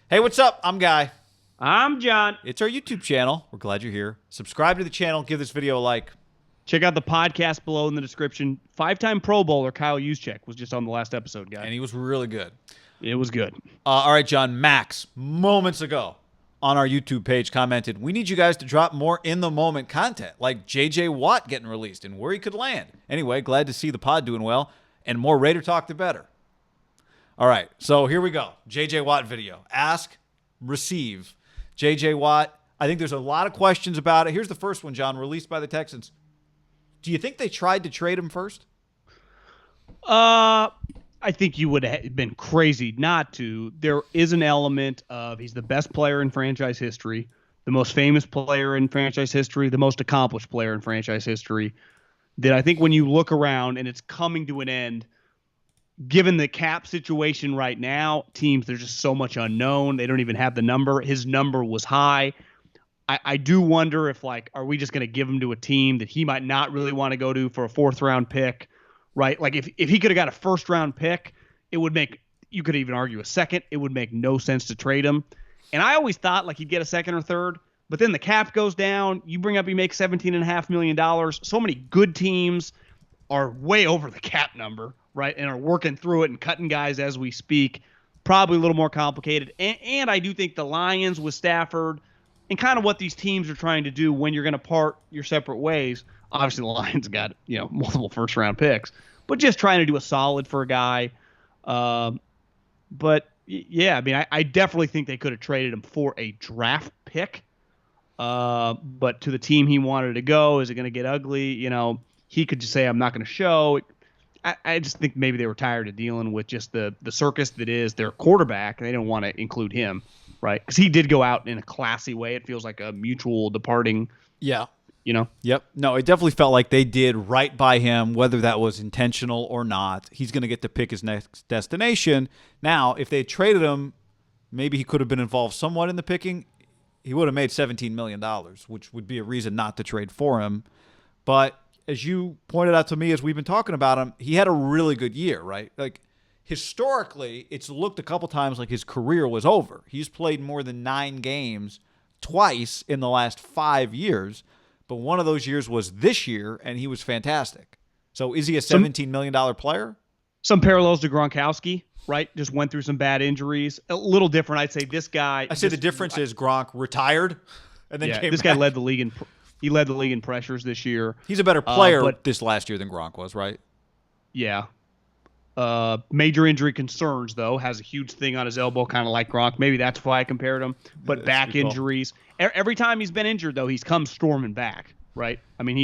Hey, what's up? I'm Guy. I'm John. It's our YouTube channel. We're glad you're here. Subscribe to the channel. Give this video a like. Check out the podcast below in the description. 5-time Pro Bowler Kyle Juszczyk was just on the last episode, guy. And he was really good. It was good. All right, John. Max, moments ago on our YouTube page, commented, we need you guys to drop more in-the-moment content, like J.J. Watt getting released and where he could land. Anyway, glad to see the pod doing well, and more Raider talk, the better. All right, so here we go. J.J. Watt video. Ask, receive. J.J. Watt, I think there's a lot of questions about it. Here's the first one, John, released by the Texans. Do you think they tried to trade him first? I think you would have been crazy not to. There is an element of he's the best player in franchise history, the most famous player in franchise history, the most accomplished player in franchise history, that I think when you look around and it's coming to an end, given the cap situation right now, teams, there's just so much unknown. They don't even have the number. His number was high. I do wonder if, like, are we just going to give him to a team that he might not really want to go to for a fourth-round pick, right? Like, if he could have got a first-round pick, it would make – you could even argue a second. It would make no sense to trade him. And I always thought, like, he'd get a second or third, but then the cap goes down. You bring up he makes $17.5 million. So many good teams are way over the cap number, right, and are working through it and cutting guys as we speak. Probably a little more complicated. And I do think the Lions with Stafford – and kind of what these teams are trying to do when you're going to part your separate ways. Obviously, the Lions got, multiple first-round picks, but just trying to do a solid for a guy. But, yeah, I mean, I definitely think they could have traded him for a draft pick. But to the team he wanted to go, is it going to get ugly? He could just say, I'm not going to show. I just think maybe they were tired of dealing with just the circus that is their quarterback, and they don't want to include him. Right, because he did go out in a classy way. It feels like a mutual departing. Yeah. Yep. No, it definitely felt like they did right by him, whether that was intentional or not. He's going to get to pick his next destination. Now, if they traded him, maybe he could have been involved somewhat in the picking. He would have made $17 million, which would be a reason not to trade for him. But as you pointed out to me as we've been talking about him, he had a really good year, right? Like, historically, it's looked a couple times like his career was over. He's played more than 9 games twice in the last 5 years, but one of those years was this year, and he was fantastic. So is he a $17 million player? Some parallels to Gronkowski, right? Just went through some bad injuries. A little different. I'd say this guy. I say the difference is Gronk retired and then came this back. guy led the league in pressures this year. He's a better player this last year than Gronk was, right? Yeah. Major injury concerns, though, has a huge thing on his elbow, kind of like Gronk. Maybe that's why I compared him. But back injuries. Every time he's been injured, though, he's come storming back, right? I mean,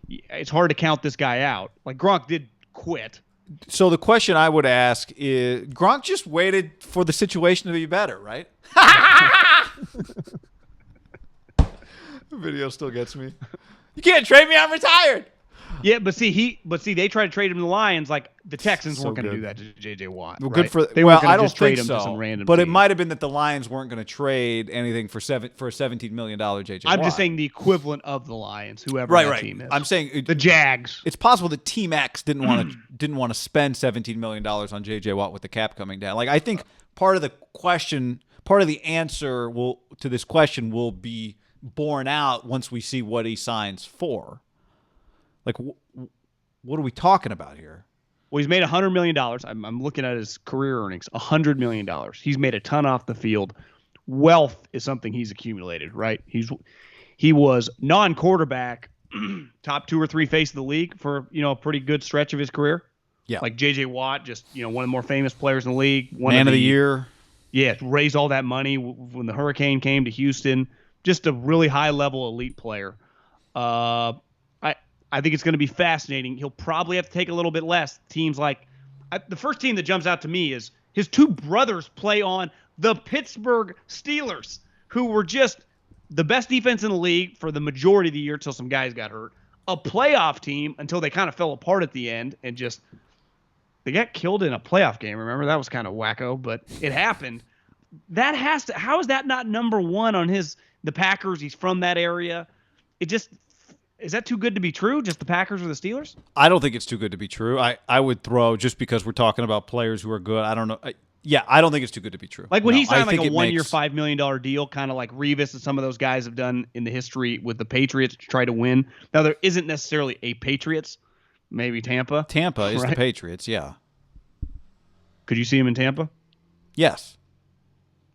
it's hard to count this guy out. Like, Gronk did quit. So the question I would ask is, Gronk just waited for the situation to be better, right? The video still gets me. You can't trade me, I'm retired. Yeah, but they tried to trade him to the Lions. Like, the Texans weren't going to do that to J.J. Watt. Well, right? good for. They well, weren't going I to don't just trade think him so. to some random but team. it might have been that the Lions weren't going to trade anything for a $17 million J.J. I'm Watt. just saying the equivalent of the Lions, whoever that team is. I'm saying the Jags. It's possible that Team X didn't want to spend $17 million on J.J. Watt with the cap coming down. Like, I think part of the answer to this question will be borne out once we see what he signs for. Like, what are we talking about here? Well, he's made $100 million. I'm looking at his career earnings, $100 million. He's made a ton off the field. Wealth is something he's accumulated, right? He was non-quarterback, top 2 or 3 face of the league for, a pretty good stretch of his career. Yeah. Like J.J. Watt, just, one of the more famous players in the league. Man of the year. Yeah, raised all that money when the hurricane came to Houston. Just a really high-level elite player. I think it's going to be fascinating. He'll probably have to take a little bit less. Teams like the first team that jumps out to me is his 2 brothers play on the Pittsburgh Steelers, who were just the best defense in the league for the majority of the year until some guys got hurt. A playoff team until they kind of fell apart at the end and just they got killed in a playoff game. Remember, that was kind of wacko, but it happened. How is that not number 1 on the Packers? He's from that area. Is that too good to be true? Just the Packers or the Steelers? I don't think it's too good to be true. I would throw, just because we're talking about players who are good, I don't know. Yeah, I don't think it's too good to be true. Like when No, he signed I think like a it 1 year, makes- $5 million deal, kind of like Revis and some of those guys have done in the history with the Patriots to try to win. Now, there isn't necessarily a Patriots, maybe Tampa. Tampa is the right? Patriots, yeah. Could you see him in Tampa? Yes.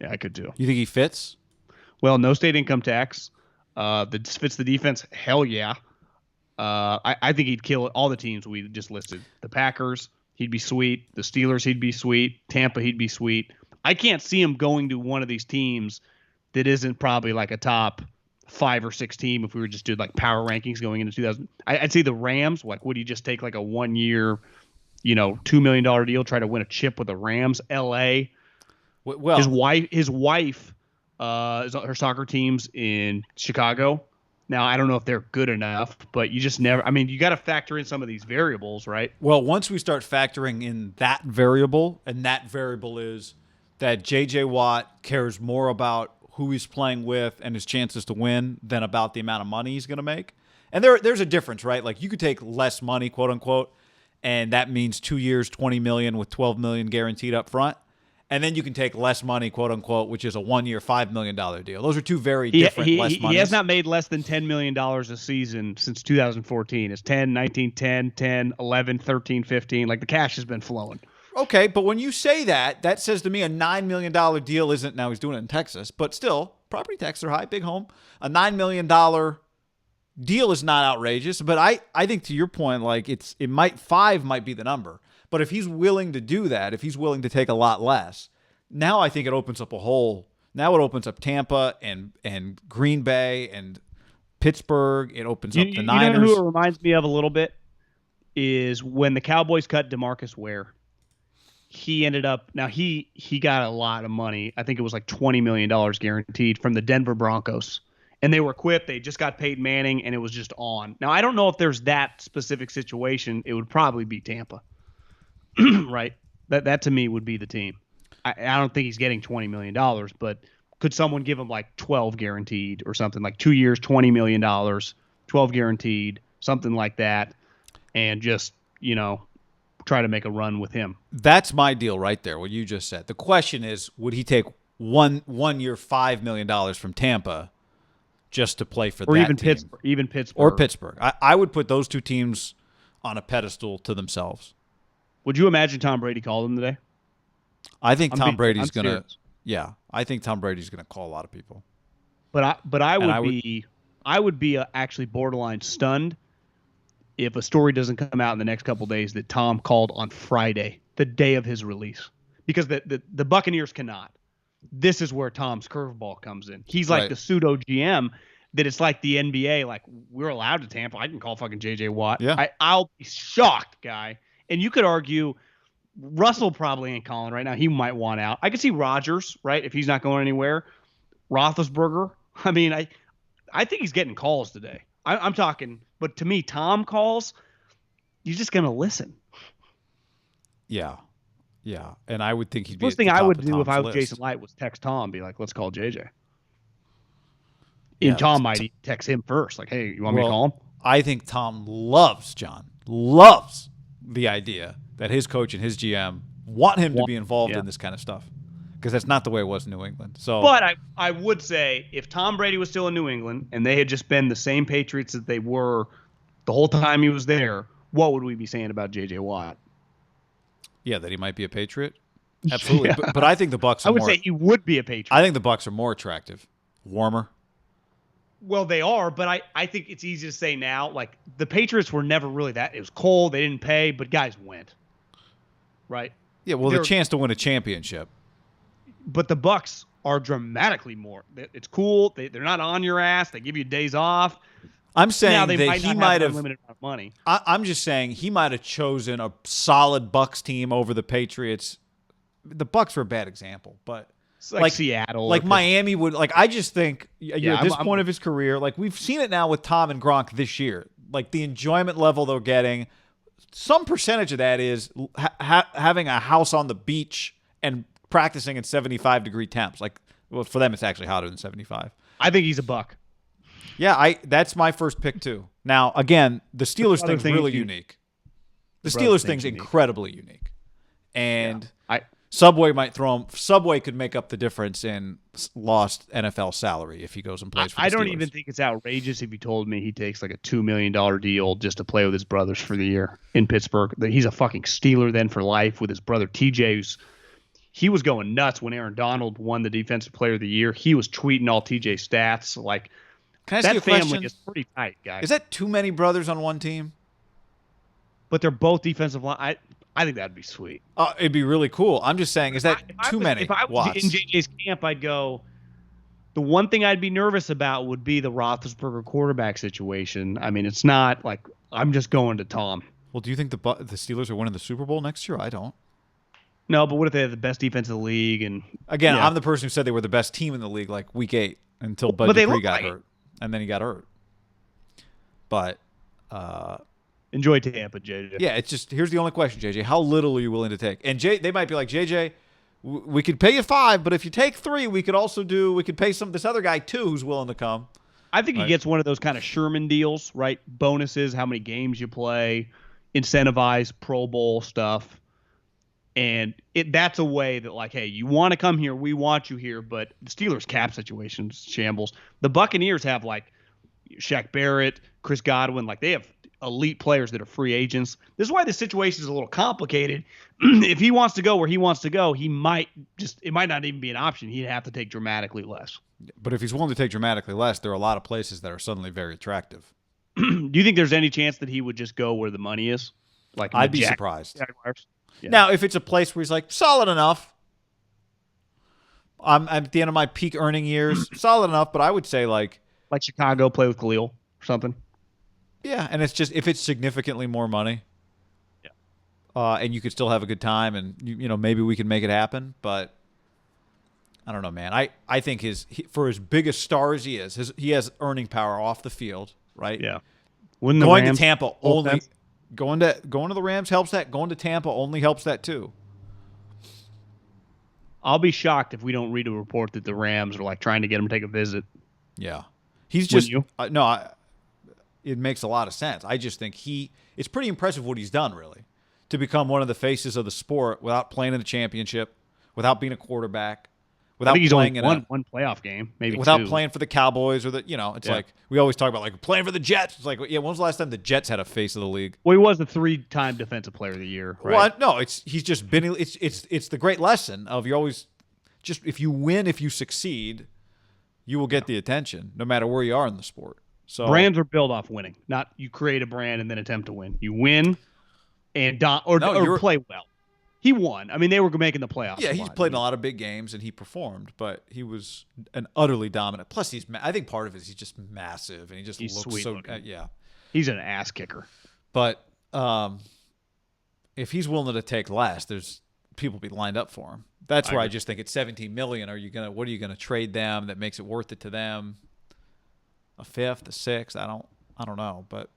Yeah, I could too. You think he fits? Well, no state income tax. That fits the defense. Hell yeah. I think he'd kill all the teams we just listed. The Packers, he'd be sweet. The Steelers, he'd be sweet. Tampa, he'd be sweet. I can't see him going to one of these teams that isn't probably like a top 5 or 6 team if we were just doing like power rankings going into 2000. I'd say the Rams. Like, would he just take like a 1 year, $2 million deal, try to win a chip with the Rams? L.A. Well, His wife, her soccer team's in Chicago. Now, I don't know if they're good enough, but you just never. I mean, you got to factor in some of these variables, right? Well, once we start factoring in that variable, and that variable is that J.J. Watt cares more about who he's playing with and his chances to win than about the amount of money he's going to make. And there's a difference, right? Like you could take less money, quote unquote, and that means 2 years, $20 million with $12 million guaranteed up front. And then you can take less money, quote unquote, which is a 1 year, $5 million deal. Those are two very different less money. He has not made less than $10 million a season since 2014. It's 10, 19, 10, 10, 11, 13, 15. Like the cash has been flowing. Okay, but when you say that, that says to me a $9 million deal isn't, now he's doing it in Texas, but still, property taxes are high, big home. A $9 million deal is not outrageous, but I think to your point, like 5 might be the number. But if he's willing to do that, if he's willing to take a lot less, now I think it opens up a whole. Now it opens up Tampa and Green Bay and Pittsburgh. It opens up the Niners. You know who it reminds me of a little bit is when the Cowboys cut DeMarcus Ware. He ended up he got a lot of money. I think it was like $20 million guaranteed from the Denver Broncos. And they were equipped. They just got Peyton Manning, and it was just on. Now, I don't know if there's that specific situation. It would probably be Tampa. Right? That to me would be the team. I don't think he's getting $20 million, but could someone give him like 12 guaranteed or something, like 2 years, $20 million, 12 guaranteed, something like that, and just, try to make a run with him. That's my deal right there, what you just said. The question is, would he take one year, $5 million from Tampa just to play for or that even team? Pittsburgh. Or Pittsburgh. I would put those two teams on a pedestal to themselves. Would you imagine Tom Brady called him today? I think Tom Brady's I'm going to serious. Yeah, I think Tom Brady's going to call a lot of people. But I would be actually borderline stunned if a story doesn't come out in the next couple of days that Tom called on Friday, the day of his release, because the Buccaneers cannot. This is where Tom's curveball comes in. He's like the pseudo GM that it's like the NBA. Like we're allowed to tamper. I can call fucking JJ Watt. Yeah. I'll be shocked, guy. And you could argue Russell probably ain't calling right now. He might want out. I could see Rodgers, right, if he's not going anywhere. Roethlisberger. I mean, I think he's getting calls today. I'm talking, but to me, Tom calls, you're just going to listen. Yeah. Yeah. And I would think he'd be First thing I would do if I was Jason Light was text Tom, be like, let's call JJ. And Tom might text him first. Like, hey, you want me to call him? I think Tom loves the idea that his coach and his GM want him to be involved in this kind of stuff, because that's not the way it was in New England. So, but I would say if Tom Brady was still in New England and they had just been the same Patriots that they were the whole time he was there, what would we be saying about J.J. Watt? Yeah, that he might be a Patriot. Absolutely. Yeah. But I think the Bucs are I would say he would be a Patriot. I think the Bucs are more attractive, warmer. Well, they are, but I think it's easy to say now. Like the Patriots were never really that. It was cold. They didn't pay, but guys went. Right? Yeah, well, the chance to win a championship. But the Bucs are dramatically more. It's cool. They're not on your ass. They give you days off. I'm saying now, that he might have unlimited amount of money. I'm just saying he might have chosen a solid Bucs team over the Patriots. The Bucs are a bad example, but it's like Seattle, like Miami would. Like I just think at this point of his career, like we've seen it now with Tom and Gronk this year. Like the enjoyment level they're getting, some percentage of that is having a house on the beach and practicing in 75-degree temps. Like, well, for them, it's actually hotter than 75. I think he's a Buck. Yeah, that's my first pick too. Now, again, the Steelers thing's really unique. The Steelers thing's incredibly unique, and Subway might throw him. Subway could make up the difference in lost NFL salary if he goes and plays for the Steelers. I don't even think it's outrageous if you told me he takes like a $2 million deal just to play with his brothers for the year in Pittsburgh. He's a fucking Steeler then for life with his brother TJ. He was going nuts when Aaron Donald won the Defensive Player of the Year. He was tweeting all TJ stats. Like, Can I ask you a family question? is pretty tight, guys. Is that too many brothers on one team? But they're both defensive line. I think that'd be sweet. It'd be really cool. I'm just saying, is that too many? If I was in JJ's camp, I'd go. The one thing I'd be nervous about would be the Roethlisberger quarterback situation. I mean, it's not like I'm just going to Tom. Well, do you think the Steelers are winning the Super Bowl next year? I don't. No, but what if they have the best defense in the league? And again, yeah. I'm the person who said they were the best team in the league like week 8 until Bud Dupree got hurt, and then he got hurt. But enjoy Tampa, JJ. Yeah, it's just here's the only question, JJ: how little are you willing to take? And they might be like, JJ, we could pay you 5, but if you take 3, we could pay this other guy 2 who's willing to come. I think he gets one of those kind of Sherman deals, right? Bonuses, how many games you play, incentivized Pro Bowl stuff. And that's a way that, like, hey, you want to come here, we want you here, but the Steelers' cap situation's shambles. The Buccaneers have, like, Shaq Barrett, Chris Godwin. Like, they have elite players that are free agents. This is why the situation is a little complicated. If he wants to go where he wants to go, it might not even be an option. He'd have to take dramatically less. But if he's willing to take dramatically less, there are a lot of places that are suddenly very attractive. Do you think there's any chance that he would just go where the money is? Like, I'd be surprised. Jaguars? Yeah. Now, if it's a place where he's like, solid enough, I'm at the end of my peak earning years, solid enough, but I would say like Chicago, play with Khalil or something. Yeah, and it's just if it's significantly more money, and you could still have a good time, and maybe we can make it happen. But I don't know, man. I think for as big a star as he is, he has earning power off the field, right? Yeah. Going to Tampa only. Going to the Rams helps that. Going to Tampa only helps that too. I'll be shocked if we don't read a report that the Rams are like trying to get him to take a visit. Yeah, he's just it makes a lot of sense. I just think it's pretty impressive what he's done, really, to become one of the faces of the sport without playing in a championship, without being a quarterback, without playing in one playoff game, maybe without 2. playing for the Cowboys or it's like we always talk about like playing for the Jets. It's like, when was the last time the Jets had a face of the league? Well, he was the 3-time Defensive Player of the Year. Right? Well, no, he's just been. It's the great lesson of you're always just if you win, if you succeed, you will get the attention no matter where you are in the sport. So brands are built off winning, not you create a brand and then attempt to win. You win and play well. He won. I mean, they were making the playoffs. Yeah, he's played in a lot of big games and he performed, but he was an utterly dominant. Plus, I think part of it is he's just massive and he just looks sweet so. looking. Yeah, he's an ass kicker. But if he's willing to take less, there's people be lined up for him. That's where I just think it's $17 million. What are you gonna trade them that makes it worth it to them? A 5th, a 6th? I don't know, but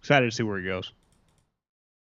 Excited to see where he goes.